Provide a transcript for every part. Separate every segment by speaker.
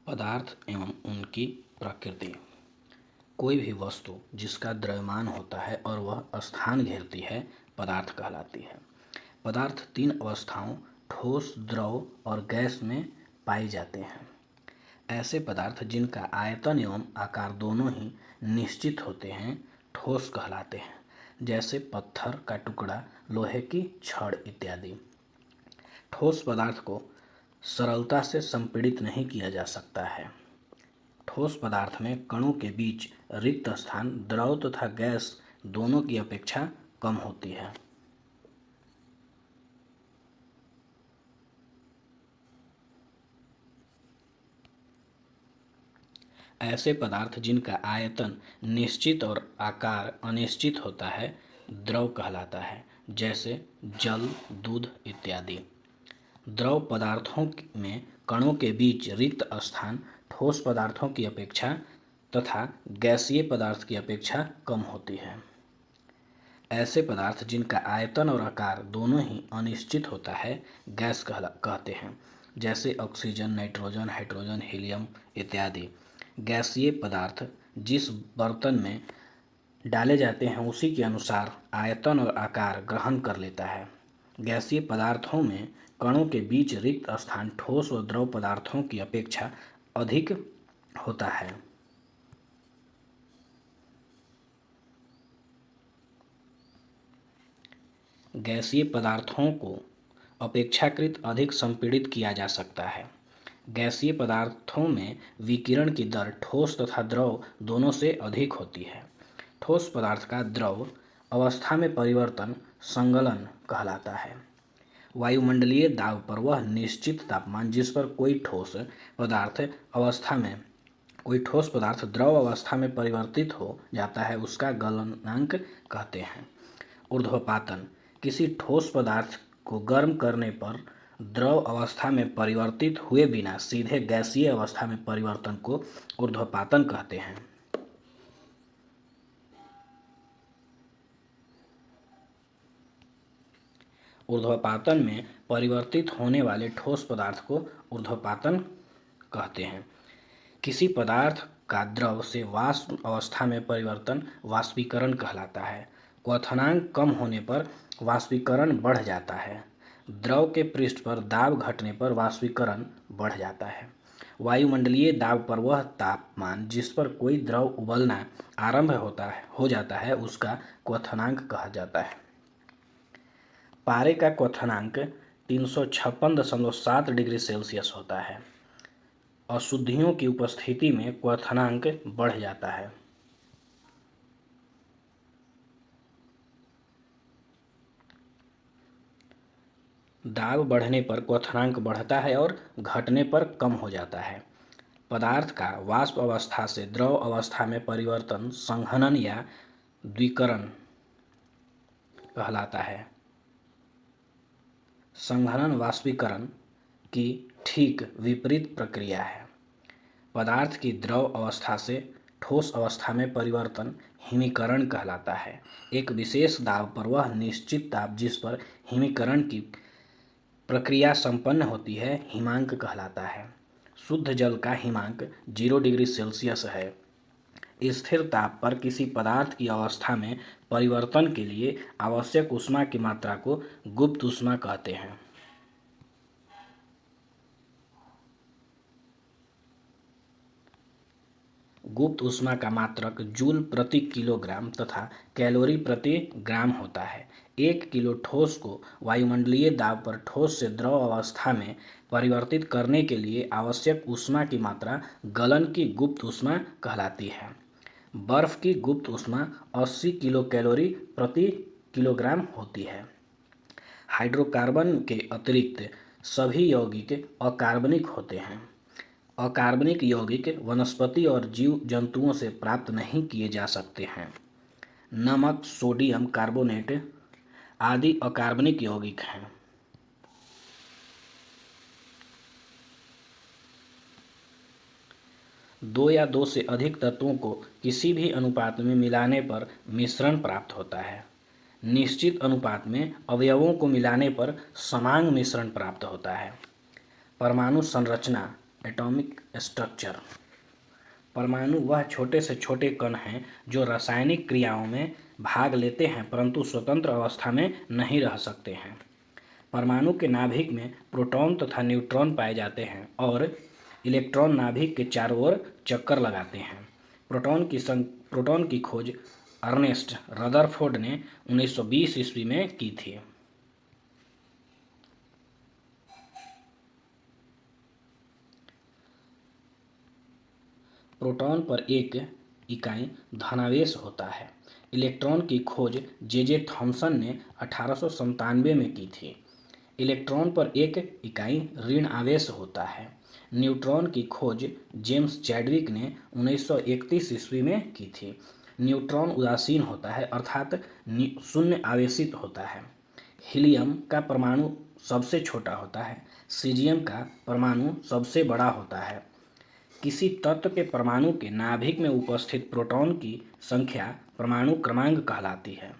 Speaker 1: पदार्थ एवं उनकी प्रकृति। कोई भी वस्तु जिसका द्रव्यमान होता है और वह स्थान घेरती है पदार्थ कहलाती है। पदार्थ तीन अवस्थाओं ठोस, द्रव और गैस में पाए जाते हैं। ऐसे पदार्थ जिनका आयतन एवं आकार दोनों ही निश्चित होते हैं ठोस कहलाते हैं, जैसे पत्थर का टुकड़ा, लोहे की छड़ इत्यादि। ठोस पदार्थ को सरलता से संपीड़ित नहीं किया जा सकता है। ठोस पदार्थ में कणों के बीच रिक्त स्थान द्रव तथा गैस दोनों की अपेक्षा कम होती है। ऐसे पदार्थ जिनका आयतन निश्चित और आकार अनिश्चित होता है द्रव कहलाता है, जैसे जल, दूध इत्यादि। द्रव पदार्थों में कणों के बीच रिक्त स्थान ठोस पदार्थों की अपेक्षा तथा गैसीय पदार्थ की अपेक्षा कम होती है। ऐसे पदार्थ जिनका आयतन और आकार दोनों ही अनिश्चित होता है गैस कहते हैं, जैसे ऑक्सीजन, नाइट्रोजन, हाइड्रोजन, हीलियम इत्यादि। गैसीय पदार्थ जिस बर्तन में डाले जाते हैं उसी के अनुसार आयतन और आकार ग्रहण कर लेता है। गैसीय पदार्थों में कणों के बीच रिक्त स्थान ठोस और द्रव पदार्थों की अपेक्षा अधिक होता है। गैसीय पदार्थों को अपेक्षाकृत अधिक संपीड़ित किया जा सकता है। गैसीय पदार्थों में विकिरण की दर ठोस तथा द्रव दोनों से अधिक होती है। ठोस पदार्थ का द्रव अवस्था में परिवर्तन संगलन कहलाता है। वायुमंडलीय दाब पर वह निश्चित तापमान जिस पर कोई ठोस पदार्थ द्रव अवस्था में परिवर्तित हो जाता है उसका गलनांक कहते हैं। ऊर्ध्वपातन किसी ठोस पदार्थ को गर्म करने पर द्रव अवस्था में परिवर्तित हुए बिना सीधे गैसीय अवस्था में परिवर्तन को ऊर्ध्वपातन कहते हैं। ऊर्ध्वपातन में परिवर्तित होने वाले ठोस पदार्थ को ऊर्ध्वपातन कहते हैं। किसी पदार्थ का द्रव से वाष्प अवस्था में परिवर्तन वाष्पीकरण कहलाता है। क्वथनांक कम होने पर वाष्पीकरण बढ़ जाता है। द्रव के पृष्ठ पर दाब घटने पर वाष्पीकरण बढ़ जाता है। वायुमंडलीय दाब पर वह तापमान जिस पर कोई द्रव उबलना आरंभ हो जाता है उसका क्वथनांक कहा जाता है। पारे का क्वथनांक 356.7 डिग्री सेल्सियस होता है। अशुद्धियों की उपस्थिति में क्वथनांक बढ़ जाता है। दाब बढ़ने पर क्वथनांक बढ़ता है और घटने पर कम हो जाता है। पदार्थ का वाष्प अवस्था से द्रव अवस्था में परिवर्तन संघनन या द्विकरण कहलाता है। संघनन वाष्पीकरण की ठीक विपरीत प्रक्रिया है। पदार्थ की द्रव अवस्था से ठोस अवस्था में परिवर्तन हिमीकरण कहलाता है। एक विशेष दाब पर वह निश्चित दाब जिस पर हिमीकरण की प्रक्रिया संपन्न होती है हिमांक कहलाता है। शुद्ध जल का हिमांक 0 डिग्री सेल्सियस है। स्थिर ताप पर किसी पदार्थ की अवस्था में परिवर्तन के लिए आवश्यक ऊष्मा की मात्रा को गुप्त ऊष्मा कहते हैं। गुप्त ऊष्मा का मात्रक जूल प्रति किलोग्राम तथा कैलोरी प्रति ग्राम होता है। 1 किलो ठोस को वायुमंडलीय दाब पर ठोस से द्रव अवस्था में परिवर्तित करने के लिए आवश्यक ऊष्मा की मात्रा गलन की गुप्त ऊष्मा कहलाती है। बर्फ की गुप्त ऊष्मा 80 किलो कैलोरी प्रति किलोग्राम होती है। हाइड्रोकार्बन के अतिरिक्त सभी यौगिक अकार्बनिक होते हैं। अकार्बनिक यौगिक वनस्पति और जीव जंतुओं से प्राप्त नहीं किए जा सकते हैं। नमक, सोडियम कार्बोनेट आदि अकार्बनिक यौगिक हैं। दो या दो से अधिक तत्वों को किसी भी अनुपात में मिलाने पर मिश्रण प्राप्त होता है। निश्चित अनुपात में अवयवों को मिलाने पर समांग मिश्रण प्राप्त होता है। परमाणु संरचना एटॉमिक स्ट्रक्चर। परमाणु वह छोटे से छोटे कण हैं जो रासायनिक क्रियाओं में भाग लेते हैं परंतु स्वतंत्र अवस्था में नहीं रह सकते हैं। परमाणु के नाभिक में प्रोटॉन तथा न्यूट्रॉन पाए जाते हैं और इलेक्ट्रॉन नाभिक के चारों ओर चक्कर लगाते हैं। प्रोटॉन की खोज अर्नेस्ट रदरफोर्ड ने 1920 ईस्वी में की थी। प्रोटॉन पर एक इकाई धनावेश होता है। इलेक्ट्रॉन की खोज जे थॉमसन ने 1897 में की थी। इलेक्ट्रॉन पर एक इकाई ऋण आवेश होता है। न्यूट्रॉन की खोज जेम्स चैडविक ने 1931 ईस्वी में की थी। न्यूट्रॉन उदासीन होता है अर्थात शून्य आवेशित होता है। हीलियम का परमाणु सबसे छोटा होता है। सीजियम का परमाणु सबसे बड़ा होता है। किसी तत्व के परमाणु के नाभिक में उपस्थित प्रोटॉन की संख्या परमाणु क्रमांक कहलाती है।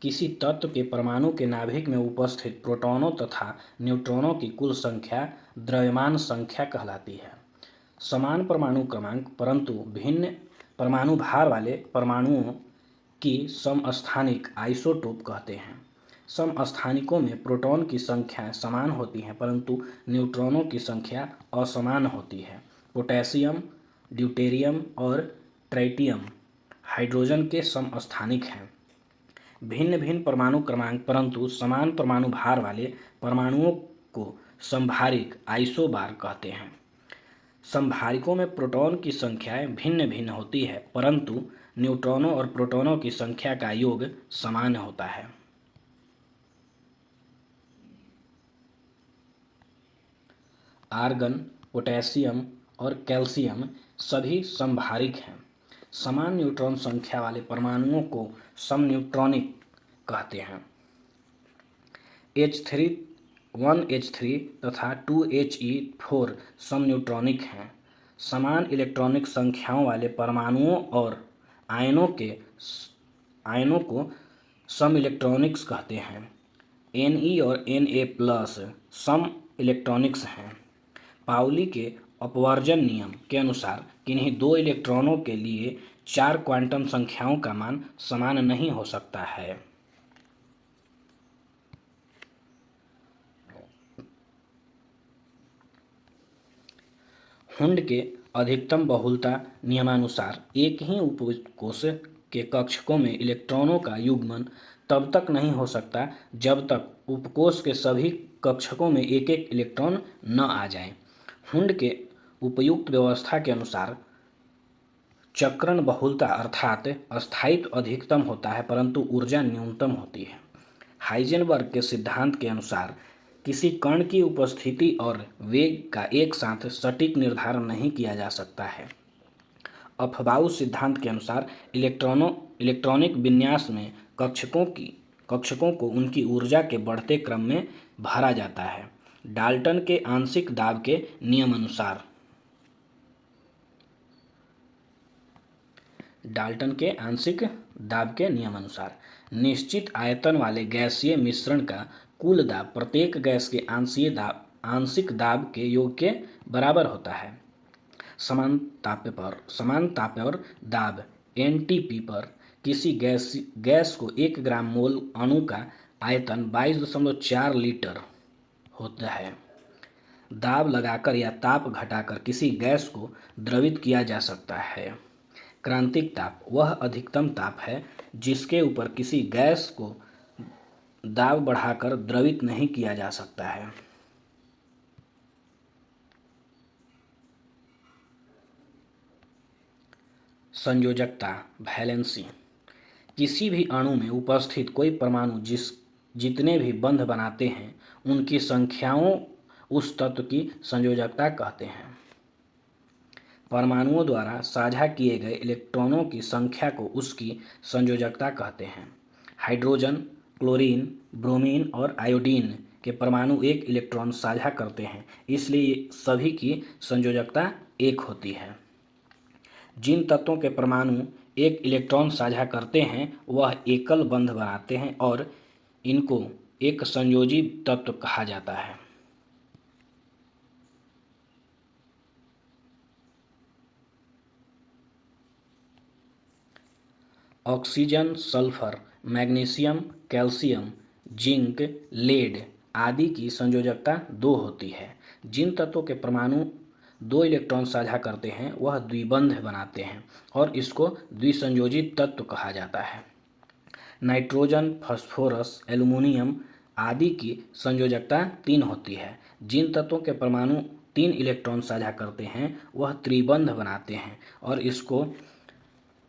Speaker 1: किसी तत्व के परमाणु के नाभिक में उपस्थित प्रोटॉनों तथा न्यूट्रॉनों की कुल संख्या द्रव्यमान संख्या कहलाती है। समान परमाणु क्रमांक परंतु भिन्न परमाणु भार वाले परमाणुओं की समस्थानिक आइसोटोप कहते हैं। समस्थानिकों में प्रोटॉन की संख्या समान होती है परंतु न्यूट्रॉनों की संख्या असमान होती है। पोटेशियम, ड्यूटेरियम और ट्राइटियम हाइड्रोजन के समस्थानिक हैं। भिन्न भिन्न परमाणु क्रमांक परंतु समान परमाणु भार वाले परमाणुओं को समभारिक आइसोबार कहते हैं। समभारिकों में प्रोटॉन की संख्याएं भिन्न भिन्न होती है परंतु न्यूट्रॉनों और प्रोटॉनों की संख्या का योग समान होता है। आर्गन, पोटेशियम और कैल्शियम सभी समभारिक हैं। समान न्यूट्रॉन संख्या वाले परमाणुओं को समन्यूट्रॉनिक कहते हैं। H3 1H3 तथा 2He4 समन्यूट्रॉनिक हैं। समान इलेक्ट्रॉनिक संख्याओं वाले परमाणुओं और आयनों को सम इलेक्ट्रॉनिक्स कहते हैं। Ne और Na+ सम इलेक्ट्रॉनिक्स हैं। पाउली के अपवर्जन नियम के अनुसार किन्हीं दो इलेक्ट्रॉनों के लिए 4 क्वांटम संख्याओं का मान समान नहीं हो सकता है। हुंड के अधिकतम बहुलता नियमानुसार एक ही उपकोष के कक्षकों में इलेक्ट्रॉनों का युग्मन तब तक नहीं हो सकता जब तक उपकोष के सभी कक्षकों में एक एक इलेक्ट्रॉन न आ जाए। हुंड के उपयुक्त व्यवस्था के अनुसार चक्रण बहुलता अर्थात स्थायित्व अधिकतम होता है परंतु ऊर्जा न्यूनतम होती है। हाइजेनबर्ग के सिद्धांत के अनुसार किसी कण की उपस्थिति और वेग का एक साथ सटीक निर्धारण नहीं किया जा सकता है। अफबाउ सिद्धांत के अनुसार इलेक्ट्रॉनिक विन्यास में कक्षकों को उनकी ऊर्जा के बढ़ते क्रम में भरा जाता है। डाल्टन के आंशिक दाब के नियमानुसार निश्चित आयतन वाले गैसीय मिश्रण का कुल दाब प्रत्येक गैस के आंशिक दाब के योग के बराबर होता है। समान ताप पर दाब NTP पर किसी गैस को 1 ग्राम मोल अणु का आयतन 22.4 लीटर होता है। दाब लगाकर या ताप घटाकर किसी गैस को द्रवित किया जा सकता है। क्रांतिक ताप वह अधिकतम ताप है जिसके ऊपर किसी गैस को दाब बढ़ाकर द्रवित नहीं किया जा सकता है। संयोजकता वैलेंसी किसी भी अणु में उपस्थित कोई परमाणु जितने भी बंध बनाते हैं उनकी संख्याओं उस तत्व की संयोजकता कहते हैं। परमाणुओं द्वारा साझा किए गए इलेक्ट्रॉनों की संख्या को उसकी संयोजकता कहते हैं। हाइड्रोजन, क्लोरीन, ब्रोमीन और आयोडीन के परमाणु एक इलेक्ट्रॉन साझा करते हैं इसलिए सभी की संयोजकता 1 होती है। जिन तत्वों के परमाणु एक इलेक्ट्रॉन साझा करते हैं वह एकल बंध बनाते हैं और इनको एक संयोजी तत्व कहा जाता है। Oxygen, sulphur, magnesium, calcium, zinc, lead आदि की संयोजकता 2 होती है। जिन तत्वों के परमाणु 2 इलेक्ट्रॉन साझा करते हैं वह द्विबंध बनाते हैं और इसको द्विसंयोजी तत्व कहा जाता है। नाइट्रोजन, फास्फोरस, एल्युमिनियम आदि की संयोजकता 3 होती है। जिन तत्वों के परमाणु 3 इलेक्ट्रॉन साझा करते हैं वह त्रिबंध बनाते हैं और इसको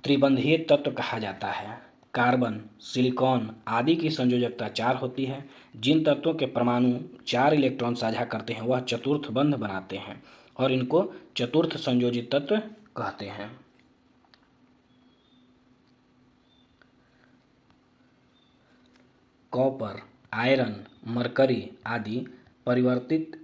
Speaker 1: त्रिबंधीय तत्व कहा जाता है। कार्बन, सिलिकॉन आदि की संयोजकता 4 होती है। जिन तत्वों के परमाणु 4 इलेक्ट्रॉन साझा करते हैं वह चतुर्थ बंध बनाते हैं और इनको चतुर्थ संयोजी तत्व कहते हैं। कॉपर, आयरन, मरकरी आदि परिवर्तित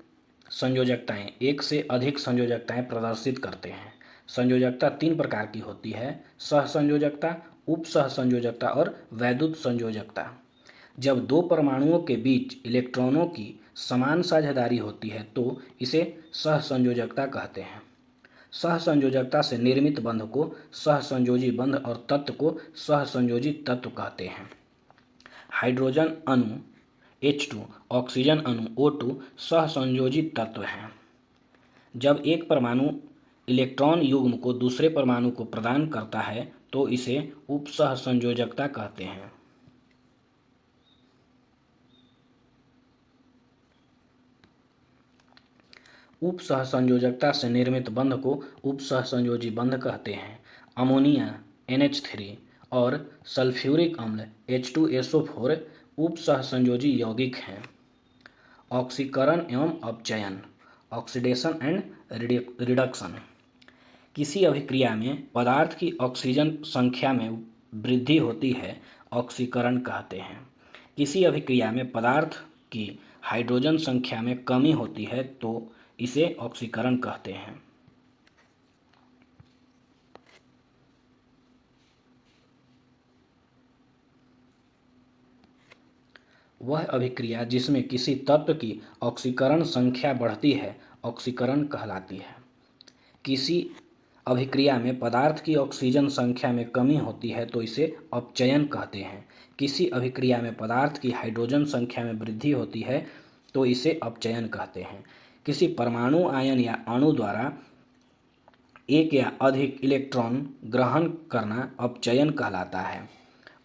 Speaker 1: संयोजकताएं एक से अधिक संयोजकताएं प्रदर्शित करते हैं। संयोजकता 3 प्रकार की होती है: सहसंयोजकता, उपसहसंयोजकता और वैद्युत संयोजकता। जब 2 परमाणुओं के बीच इलेक्ट्रॉनों की समान साझेदारी होती है तो इसे सहसंयोजकता कहते हैं। सहसंयोजकता से निर्मित बंध को सहसंयोजी बंध और तत्व को सहसंयोजी तत्व कहते हैं। हाइड्रोजन अणु H2, ऑक्सीजन अणु O2 सहसंयोजी तत्व हैं। जब एक परमाणु इलेक्ट्रॉन युग्म को दूसरे परमाणु को प्रदान करता है तो इसे उपसहसंयोजकता कहते हैं। उपसहसंयोजकता से निर्मित बंध को उपसहसंयोजी बंध कहते हैं। अमोनिया NH3 और सल्फ्यूरिक अम्ल H2SO4 उपसहसंयोजी यौगिक हैं। ऑक्सीकरण एवं अपचयन, ऑक्सीडेशन एंड रिडक्शन। किसी अभिक्रिया में पदार्थ की ऑक्सीजन संख्या में वृद्धि होती है, ऑक्सीकरण कहते हैं। किसी अभिक्रिया में पदार्थ की हाइड्रोजन संख्या में कमी होती है तो इसे ऑक्सीकरण कहते हैं। वह अभिक्रिया जिसमें किसी तत्व की ऑक्सीकरण संख्या बढ़ती है ऑक्सीकरण कहलाती है। किसी अभिक्रिया में पदार्थ की ऑक्सीजन संख्या में कमी होती है तो इसे अपचयन कहते हैं। किसी अभिक्रिया में पदार्थ की हाइड्रोजन संख्या में वृद्धि होती है तो इसे अपचयन कहते हैं। किसी परमाणु, आयन या अणु द्वारा एक या अधिक इलेक्ट्रॉन ग्रहण करना अपचयन कहलाता है।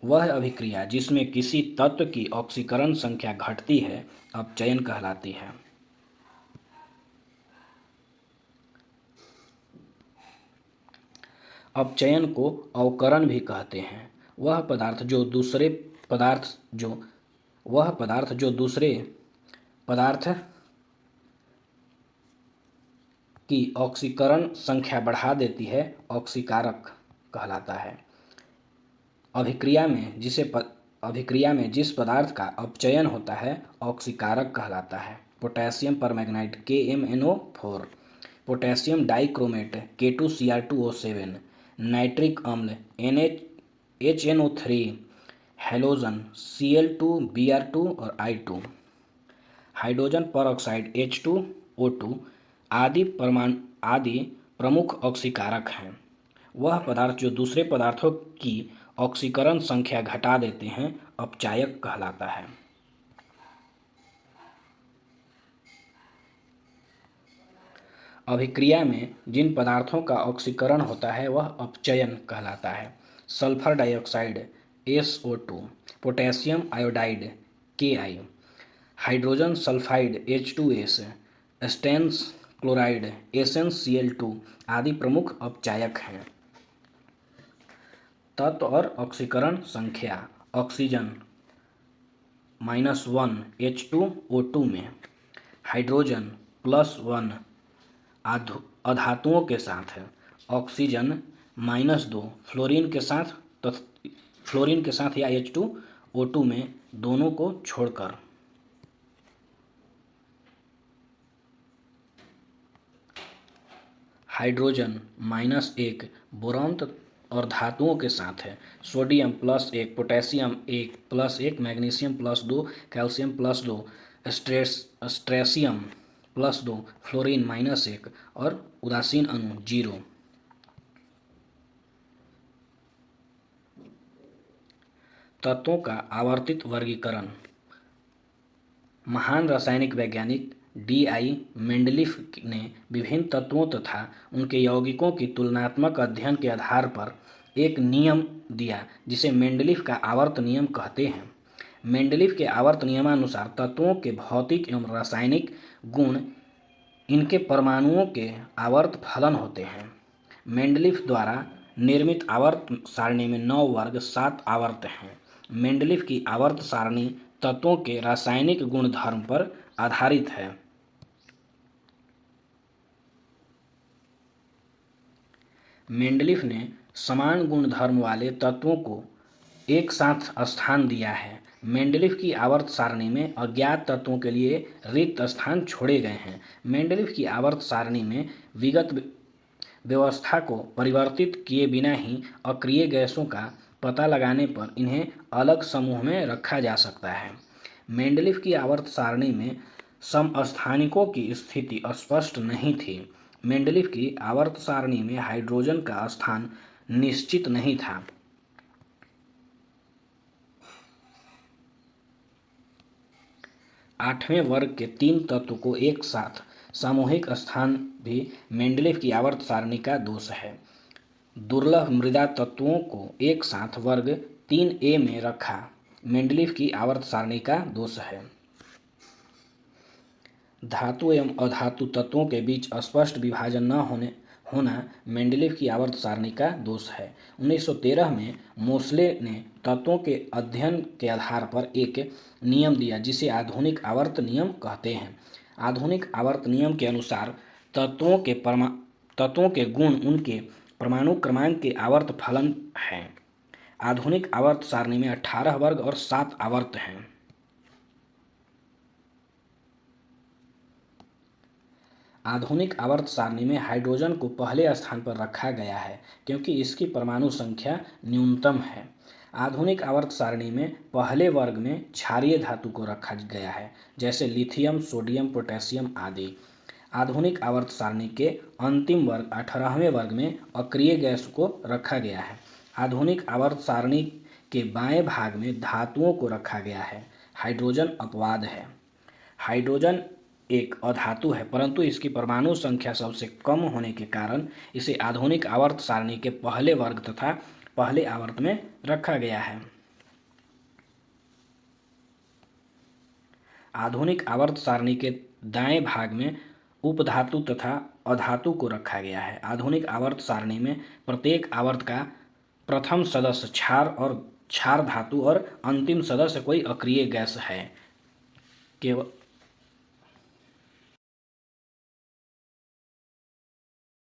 Speaker 1: वह अभिक्रिया जिसमें किसी तत्व की ऑक्सीकरण संख्या घटती है अपचयन कहलाती है। अपचयन को अवकरण भी कहते हैं। वह पदार्थ जो दूसरे पदार्थ की ऑक्सीकरण संख्या बढ़ा देती है ऑक्सीकारक कहलाता है। अभिक्रिया में जिस पदार्थ का अपचयन होता है ऑक्सीकारक कहलाता है। Potassium permanganate KMnO4, potassium dichromate K2Cr2O7, nitric अम्ल HNO3, हैलोजन Cl2Br2 और I2, हाइड्रोजन परऑक्साइड H2O2 आदि प्रमुख ऑक्सीकारक हैं। वह पदार्थ जो दूसरे पदार्थों की ऑक्सीकरण संख्या घटा देते हैं अपचायक कहलाता है। अभिक्रिया में जिन पदार्थों का ऑक्सीकरण होता है वह अपचयन कहलाता है। Sulphur dioxide SO2, potassium iodide Ki, hydrogen sulphide H2S, stannous chloride SnCl2 आदि प्रमुख अपचायक हैं। तत्व और ऑक्सीकरण संख्या। ऑक्सीजन -1 H2O2 में, हाइड्रोजन +1 अधातुओं के साथ, ऑक्सीजन -2 फ्लोरीन के साथ या H2O2 में दोनों को छोड़कर। हाइड्रोजन -1 बोरॉन और धातुओं के साथ है। Sodium +1, potassium 1 +1, magnesium +2, calcium +2, स्ट्रेशियम +2, fluorine -1 और उदासीन अणु 0। तत्वों का आवर्तित वर्गीकरण। महान रासायनिक वैज्ञानिक DI मेंडलीफ ने विभिन्न तत्वों तथा उनके यौगिकों की तुलनात्मक अध्ययन के आधार पर एक नियम दिया जिसे मेंडलीफ का आवर्त नियम कहते हैं। मेंडलीफ के आवर्त नियमानुसार तत्वों के भौतिक एवं रासायनिक गुण इनके परमाणुओं के आवर्त फलन होते हैं। मेंडलीफ द्वारा निर्मित आवर्त सारणी में 9 वर्ग 7 आवर्त हैं। मेंडलीफ की आवर्त सारणी तत्वों के रासायनिक गुणधर्म पर आधारित है। मेंडलीफ ने समान गुणधर्म वाले तत्वों को एक साथ स्थान दिया है। मेंडलीफ की आवर्त सारणी में अज्ञात तत्वों के लिए रिक्त स्थान छोड़े गए हैं। मेंडलीफ की आवर्त सारणी में विगत व्यवस्था को परिवर्तित किए बिना ही अक्रिय गैसों का पता लगाने पर इन्हें अलग समूह में रखा जा सकता है। मेंडलीफ की आवर्त सारणी में समस्थानिकों की स्थिति स्पष्ट नहीं थी। मेंडलीफ की आवर्त सारणी में हाइड्रोजन का स्थान निश्चित नहीं था। आठवें वर्ग के 3 तत्व को एक साथ सामूहिक स्थान भी मेंडलीफ की आवर्त सारणी का दोष है। दुर्लभ मृदा तत्वों को एक साथ वर्ग 3A में रखा मेंडलीफ की आवर्त सारणी का दोष है। धातु एवं अधातु तत्वों के बीच स्पष्ट विभाजन न होना मेंडलीफ की आवर्त सारणी का दोष है। 1913 में मोसले ने तत्वों के अध्ययन के आधार पर एक नियम दिया जिसे आधुनिक आवर्त नियम कहते हैं। आधुनिक आवर्त नियम के अनुसार तत्वों के गुण उनके परमाणु क्रमांक के आवर्त फलन हैं। आधुनिक आवर्त सारणी में 18 वर्ग और 7 आवर्त हैं। आधुनिक आवर्त सारणी में हाइड्रोजन को पहले स्थान पर रखा गया है क्योंकि इसकी परमाणु संख्या न्यूनतम है। आधुनिक आवर्त सारणी में पहले वर्ग में क्षारीय धातु को रखा गया है जैसे लिथियम, सोडियम, पोटेशियम आदि। आधुनिक आवर्त सारणी के अंतिम वर्ग 18वें वर्ग में अक्रिय गैस को रखा गया है। आधुनिक आवर्त सारणी के बाएं भाग में धातुओं को रखा गया है। हाइड्रोजन अपवाद है। हाइड्रोजन एक अधातु है परंतु इसकी परमाणु संख्या सबसे कम होने के कारण इसे आधुनिक आवर्त सारणी के पहले वर्ग तथा पहले आवर्त में रखा गया है। आधुनिक आवर्त सारणी के दाएं भाग में उपधातु तथा अधातु को रखा गया है। आधुनिक आवर्त सारणी में प्रत्येक आवर्त का प्रथम सदस्य क्षार धातु और अंतिम सदस्य कोई अक्रिय गैस है। केवल